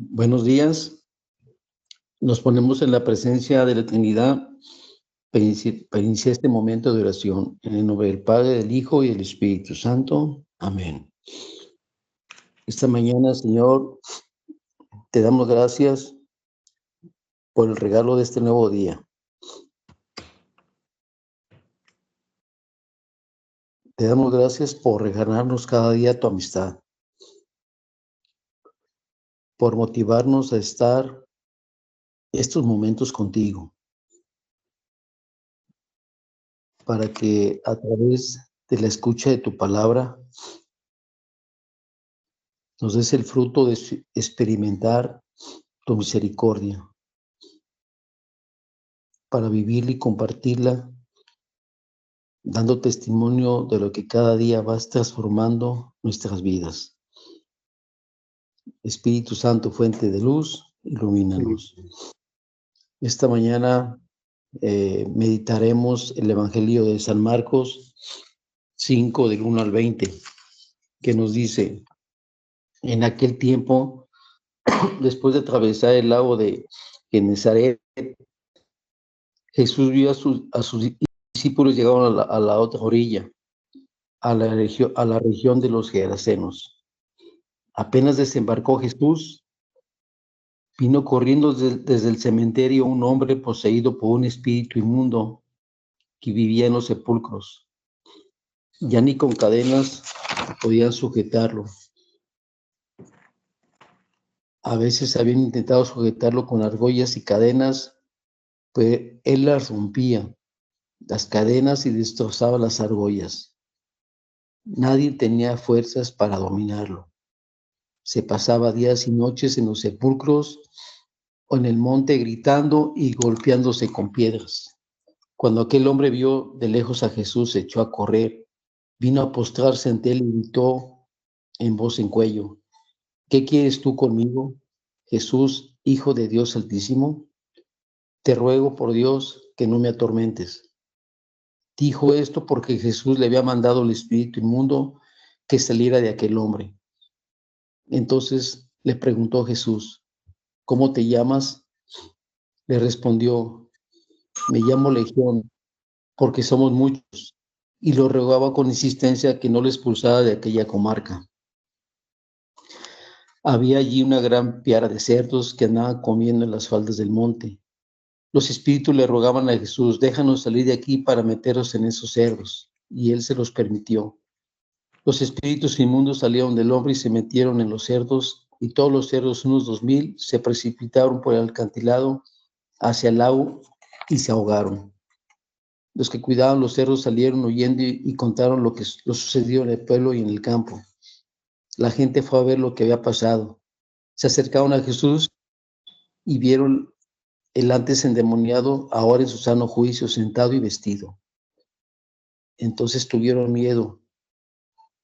Buenos días. Nos ponemos en la presencia de la Trinidad para iniciar este momento de oración. En el nombre del Padre, del Hijo y del Espíritu Santo. Amén. Esta mañana, Señor, te damos gracias por el regalo de este nuevo día. Te damos gracias por regalarnos cada día tu amistad, por motivarnos a estar estos momentos contigo, para que a través de la escucha de tu palabra nos des el fruto de experimentar tu misericordia, para vivirla y compartirla, dando testimonio de lo que cada día vas transformando nuestras vidas. Espíritu Santo, fuente de luz, ilumínanos. Esta mañana meditaremos el Evangelio de San Marcos 5, del 1 al 20, que nos dice: en aquel tiempo, después de atravesar el lago de Genesaret, Jesús vio a sus discípulos llegaron a la otra orilla, a la región de los Gerasenos. Apenas desembarcó Jesús, vino corriendo desde el cementerio un hombre poseído por un espíritu inmundo que vivía en los sepulcros. Ya ni con cadenas podían sujetarlo. A veces habían intentado sujetarlo con argollas y cadenas, pero él las rompía, las cadenas, y destrozaba las argollas. Nadie tenía fuerzas para dominarlo. Se pasaba días y noches en los sepulcros o en el monte gritando y golpeándose con piedras. Cuando aquel hombre vio de lejos a Jesús, se echó a correr, vino a postrarse ante él y gritó en voz en cuello: ¿qué quieres tú conmigo, Jesús, Hijo de Dios Altísimo? Te ruego por Dios que no me atormentes. Dijo esto porque Jesús le había mandado al espíritu inmundo que saliera de aquel hombre. Entonces le preguntó Jesús: ¿cómo te llamas? Le respondió: me llamo Legión, porque somos muchos. Y lo rogaba con insistencia que no le expulsara de aquella comarca. Había allí una gran piara de cerdos que andaban comiendo en las faldas del monte. Los espíritus le rogaban a Jesús: déjanos salir de aquí para meternos en esos cerdos. Y él se los permitió. Los espíritus inmundos salieron del hombre y se metieron en los cerdos, y todos los cerdos, unos 2000, se precipitaron por el acantilado hacia el lago y se ahogaron. Los que cuidaban los cerdos salieron huyendo y contaron lo sucedió en el pueblo y en el campo. La gente fue a ver lo que había pasado. Se acercaron a Jesús y vieron el antes endemoniado, ahora en su sano juicio, sentado y vestido. Entonces tuvieron miedo,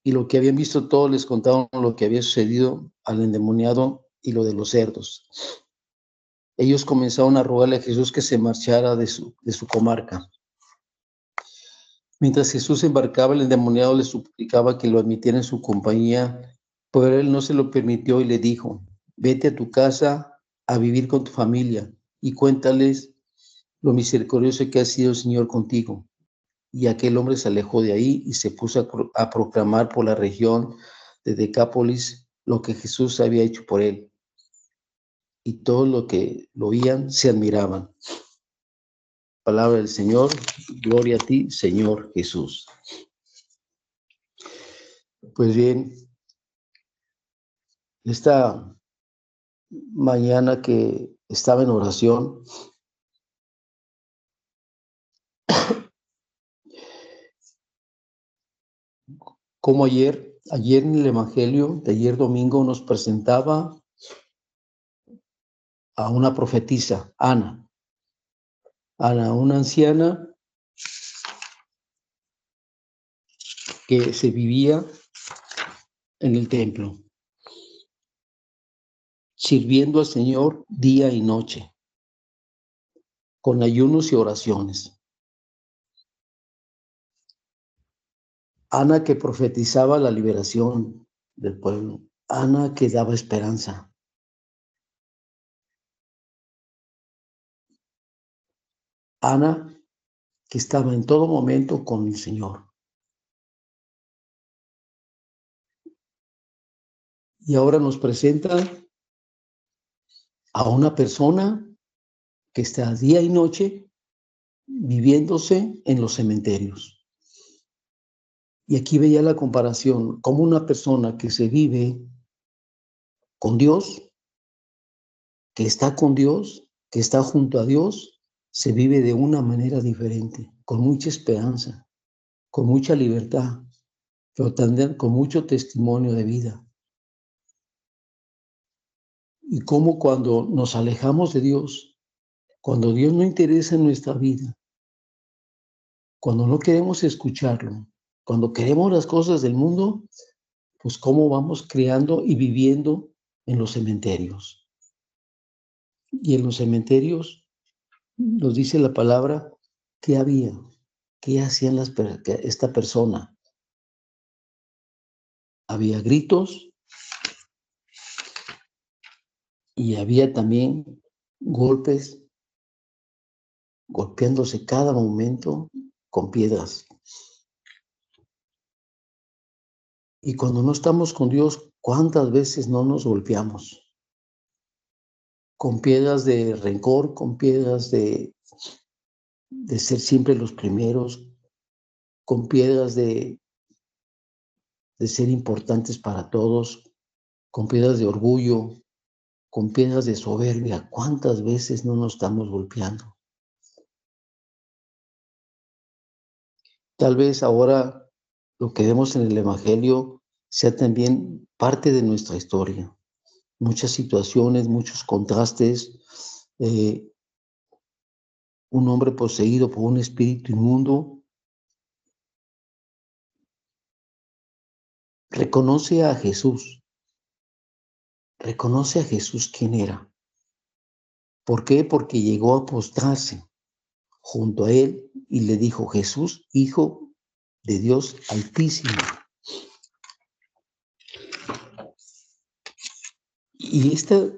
y lo que habían visto todos les contaron lo que había sucedido al endemoniado y lo de los cerdos. Ellos comenzaron a rogarle a Jesús que se marchara de su comarca. Mientras Jesús embarcaba, el endemoniado le suplicaba que lo admitiera en su compañía, pero él no se lo permitió y le dijo: vete a tu casa a vivir con tu familia y cuéntales lo misericordioso que ha sido el Señor contigo. Y aquel hombre se alejó de ahí y se puso a proclamar por la región de Decápolis lo que Jesús había hecho por él. Y todos los que lo oían se admiraban. Palabra del Señor. Gloria a ti, Señor Jesús. Pues bien, esta mañana que estaba en oración, como ayer en el Evangelio de ayer domingo nos presentaba a una profetisa, Ana, una anciana que se vivía en el templo, sirviendo al Señor día y noche, con ayunos y oraciones. Ana que profetizaba la liberación del pueblo, Ana que daba esperanza. Ana, que estaba en todo momento con el Señor. Y ahora nos presenta a una persona que está día y noche viviéndose en los cementerios. Y aquí veía la comparación, como una persona que se vive con Dios, que está con Dios, que está junto a Dios, se vive de una manera diferente, con mucha esperanza, con mucha libertad, pero también con mucho testimonio de vida. Y cómo cuando nos alejamos de Dios, cuando Dios no interesa en nuestra vida, cuando no queremos escucharlo, cuando queremos las cosas del mundo, pues cómo vamos creando y viviendo en los cementerios. Y en los cementerios nos dice la palabra qué había, qué hacían esta persona. Había gritos y había también golpes, golpeándose cada momento con piedras. Y cuando no estamos con Dios, ¿cuántas veces no nos golpeamos? Con piedras de rencor, con piedras de ser siempre los primeros, con piedras de ser importantes para todos, con piedras de orgullo, con piedras de soberbia. ¿Cuántas veces no nos estamos golpeando? Tal vez ahora lo que vemos en el Evangelio sea también parte de nuestra historia. Muchas situaciones, muchos contrastes. Un hombre poseído por un espíritu inmundo reconoce a Jesús quién era. ¿Por qué? Porque llegó a postrarse junto a él y le dijo: Jesús, Hijo de Dios Altísimo. Y esta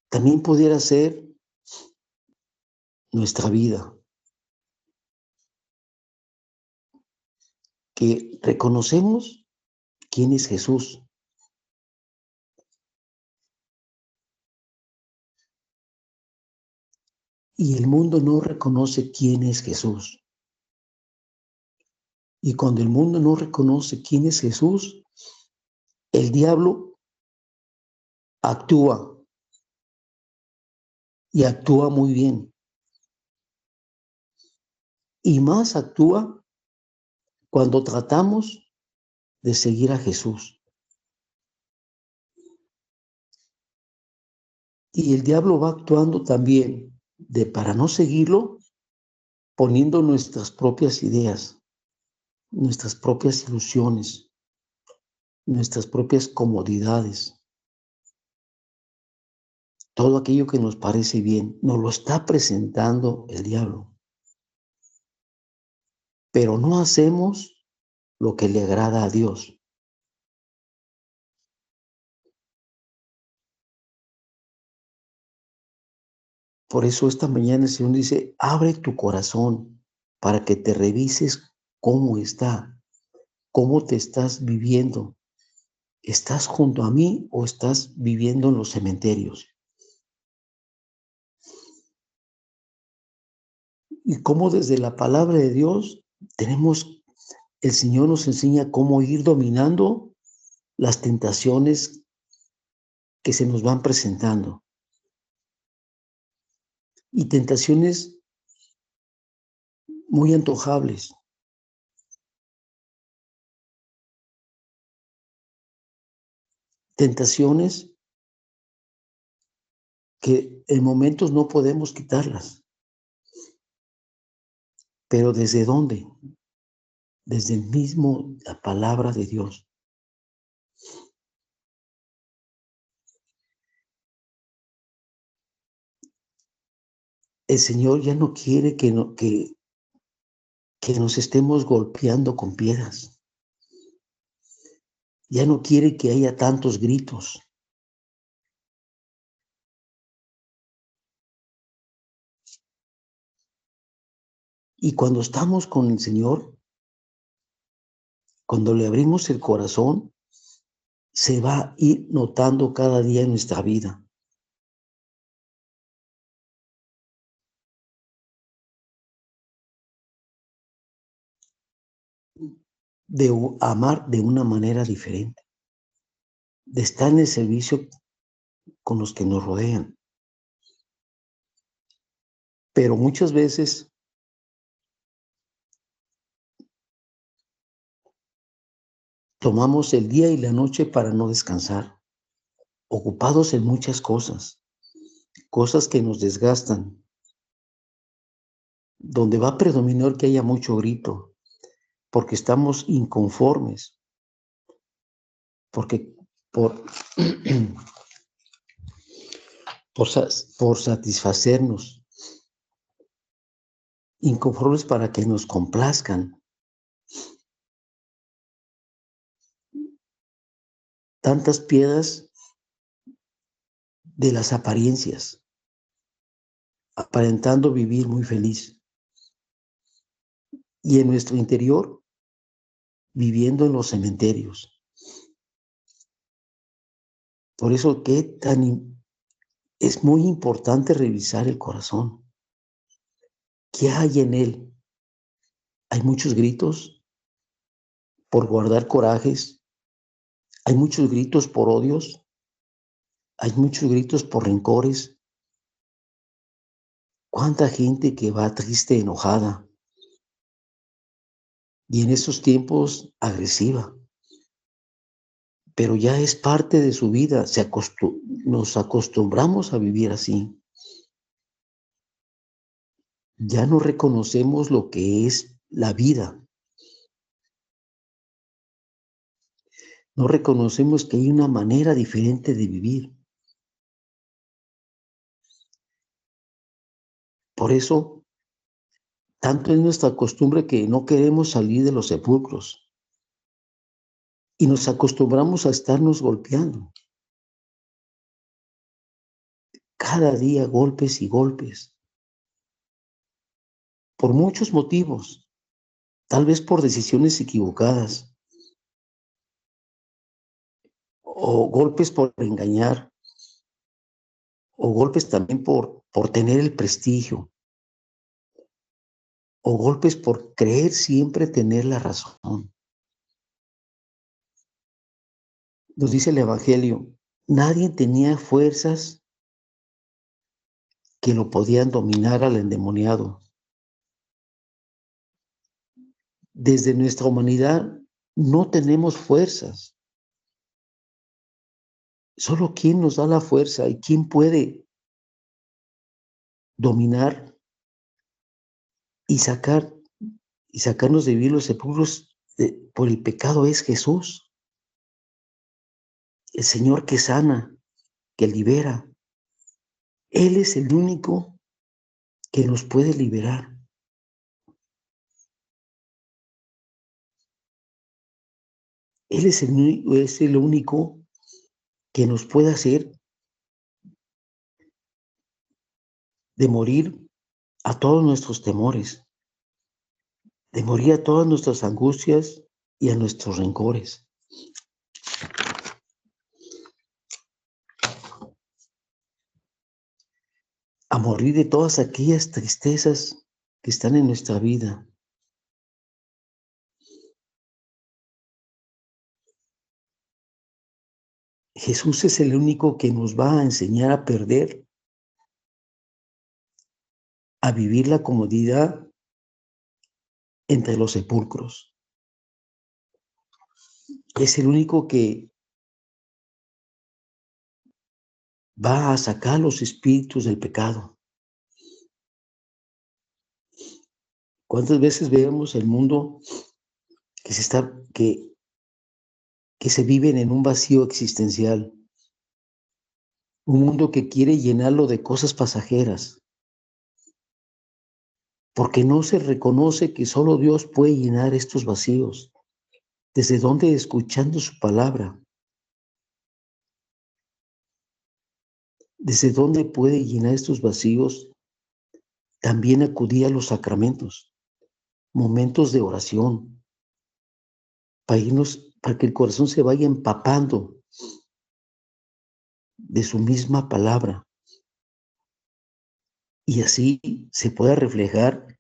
también pudiera ser nuestra vida, que reconocemos quién es Jesús. Y el mundo no reconoce quién es Jesús. Y cuando el mundo no reconoce quién es Jesús, el diablo actúa, y actúa muy bien. Y más actúa cuando tratamos de seguir a Jesús. Y el diablo va actuando también para no seguirlo, poniendo nuestras propias ideas, nuestras propias ilusiones, nuestras propias comodidades. Todo aquello que nos parece bien, nos lo está presentando el diablo. Pero no hacemos lo que le agrada a Dios. Por eso esta mañana el Señor dice: abre tu corazón para que te revises cómo está, cómo te estás viviendo. ¿Estás junto a mí o estás viviendo en los cementerios? Y cómo desde la palabra de Dios el Señor nos enseña cómo ir dominando las tentaciones que se nos van presentando. Y tentaciones muy antojables. Tentaciones que en momentos no podemos quitarlas. Pero ¿desde dónde? Desde el mismo la palabra de Dios. El Señor ya no quiere que nos estemos golpeando con piedras. Ya no quiere que haya tantos gritos. Y cuando estamos con el Señor, cuando le abrimos el corazón, se va a ir notando cada día en nuestra vida. De amar de una manera diferente, de estar en el servicio con los que nos rodean. Pero muchas veces tomamos el día y la noche para no descansar, ocupados en muchas cosas que nos desgastan, donde va a predominar que haya mucho grito, porque estamos inconformes, porque por, por satisfacernos, inconformes para que nos complazcan. Tantas piedras de las apariencias, aparentando vivir muy feliz. Y en nuestro interior, viviendo en los cementerios. Por eso es muy importante revisar el corazón. ¿Qué hay en él? Hay muchos gritos por guardar corajes, hay muchos gritos por odios, hay muchos gritos por rencores. ¿Cuánta gente que va triste, enojada? Y en esos tiempos agresiva. Pero ya es parte de su vida, nos acostumbramos a vivir así. Ya no reconocemos lo que es la vida. No reconocemos que hay una manera diferente de vivir. Por eso, tanto es nuestra costumbre que no queremos salir de los sepulcros y nos acostumbramos a estarnos golpeando. Cada día golpes y golpes. Por muchos motivos. Tal vez por decisiones equivocadas. O golpes por engañar. O golpes también por tener el prestigio. O golpes por creer siempre tener la razón. Nos dice el Evangelio, nadie tenía fuerzas que lo podían dominar al endemoniado. Desde nuestra humanidad no tenemos fuerzas. Solo quien nos da la fuerza y quién puede dominar y sacarnos de vivir los sepulcros por el pecado es Jesús, el Señor que sana, que libera. Él es el único que nos puede liberar. Él es el único que nos puede hacer de morir a todos nuestros temores, de morir a todas nuestras angustias y a nuestros rencores. A morir de todas aquellas tristezas que están en nuestra vida. Jesús es el único que nos va a enseñar a perder, a vivir la comodidad entre los sepulcros. Es el único que va a sacar los espíritus del pecado. ¿Cuántas veces vemos el mundo que se viven en un vacío existencial? Un mundo que quiere llenarlo de cosas pasajeras, porque no se reconoce que solo Dios puede llenar estos vacíos. ¿Desde dónde? Escuchando su palabra. ¿Desde dónde puede llenar estos vacíos? También acudí a los sacramentos. momentos de oración, para que el corazón se vaya empapando de su misma palabra y así se pueda reflejar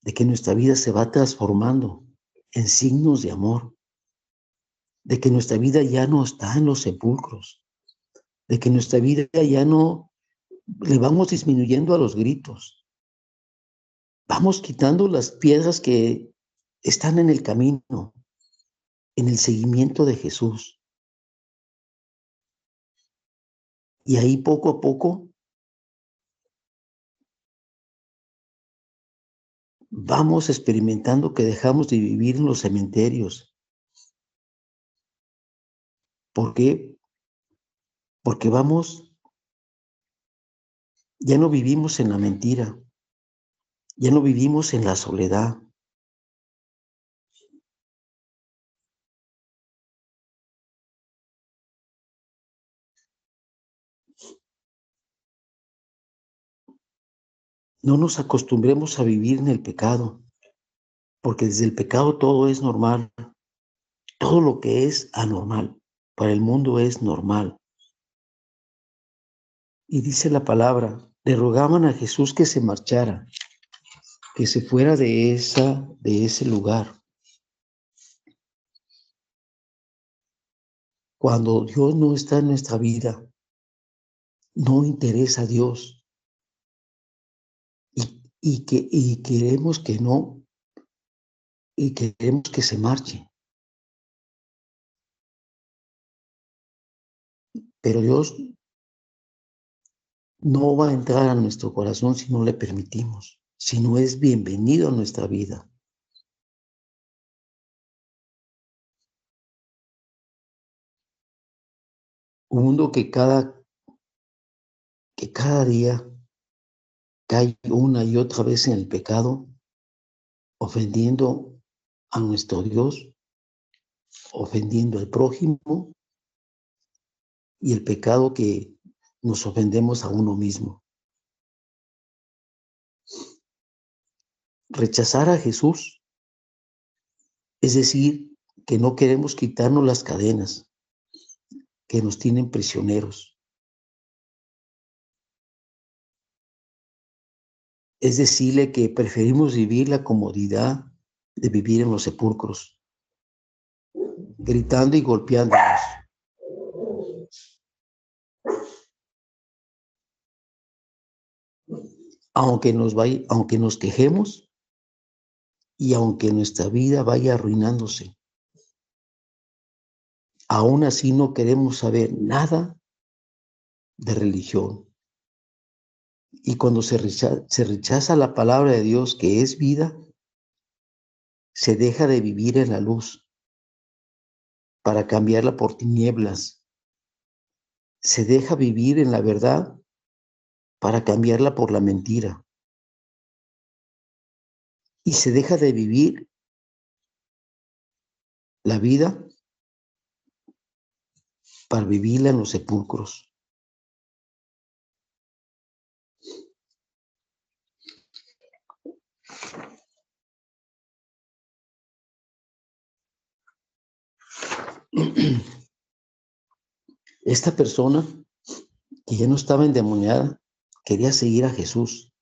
de que nuestra vida se va transformando en signos de amor, de que nuestra vida ya no está en los sepulcros, de que nuestra vida ya no le vamos disminuyendo a los gritos, vamos quitando las piedras que están en el camino, en el seguimiento de Jesús. Y ahí poco a poco vamos experimentando que dejamos de vivir en los cementerios. ¿Por qué? Porque ya no vivimos en la mentira, ya no vivimos en la soledad. No nos acostumbremos a vivir en el pecado, porque desde el pecado todo es normal. Todo lo que es anormal para el mundo es normal. Y dice la palabra, le rogaban a Jesús que se marchara, que se fuera de ese lugar. Cuando Dios no está en nuestra vida, no interesa a Dios y queremos que no, y queremos que se marche. Pero Dios no va a entrar a nuestro corazón si no le permitimos, si no es bienvenido a nuestra vida. Un mundo que cada día cae una y otra vez en el pecado, ofendiendo a nuestro Dios, ofendiendo al prójimo y el pecado que nos ofendemos a uno mismo. Rechazar a Jesús, es decir, que no queremos quitarnos las cadenas que nos tienen prisioneros. Es decirle que preferimos vivir la comodidad de vivir en los sepulcros, gritando y golpeándonos. Aunque nos quejemos y aunque nuestra vida vaya arruinándose, aún así no queremos saber nada de religión. Y cuando se rechaza la palabra de Dios, que es vida, se deja de vivir en la luz para cambiarla por tinieblas. Se deja vivir en la verdad para cambiarla por la mentira. Y se deja de vivir la vida para vivirla en los sepulcros. Esta persona que ya no estaba endemoniada quería seguir a Jesús.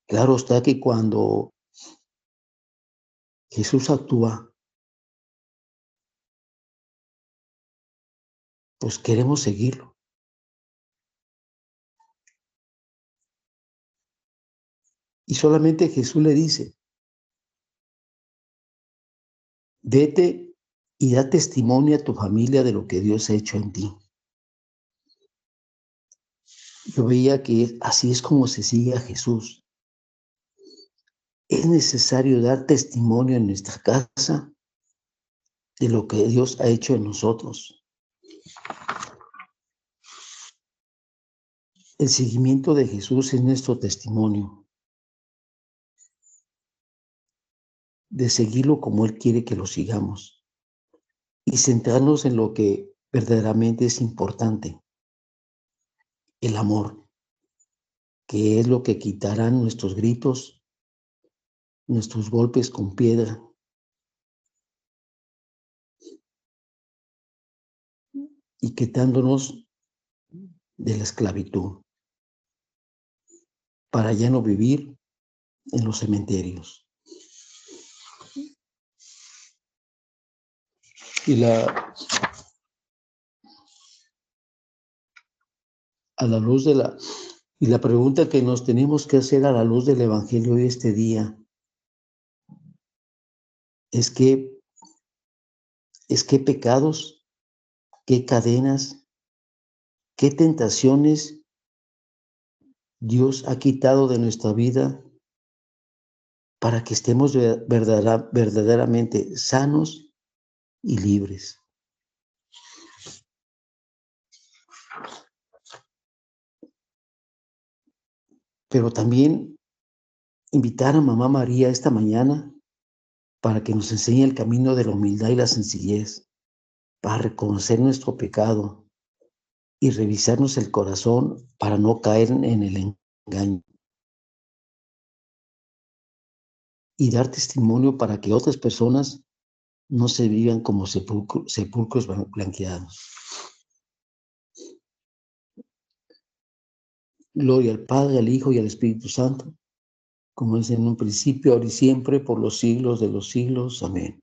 Claro está que cuando Jesús actúa, pues queremos seguirlo. Y solamente Jesús le dice, vete y da testimonio a tu familia de lo que Dios ha hecho en ti. Yo veía que así es como se sigue a Jesús. Es necesario dar testimonio en nuestra casa de lo que Dios ha hecho en nosotros. El seguimiento de Jesús es nuestro testimonio, de seguirlo como Él quiere que lo sigamos y centrarnos en lo que verdaderamente es importante, el amor, que es lo que quitará nuestros gritos, nuestros golpes con piedra, y quitándonos de la esclavitud, para ya no vivir en los cementerios. Y la pregunta que nos tenemos que hacer a la luz del Evangelio de este día es qué pecados, qué cadenas, qué tentaciones Dios ha quitado de nuestra vida para que estemos verdaderamente sanos y libres. Pero también invitar a Mamá María esta mañana para que nos enseñe el camino de la humildad y la sencillez, para reconocer nuestro pecado y revisarnos el corazón para no caer en el engaño. Y dar testimonio para que otras personas no se vivan como sepulcros blanqueados. Gloria al Padre, al Hijo y al Espíritu Santo, como es en un principio, ahora y siempre, por los siglos de los siglos. Amén.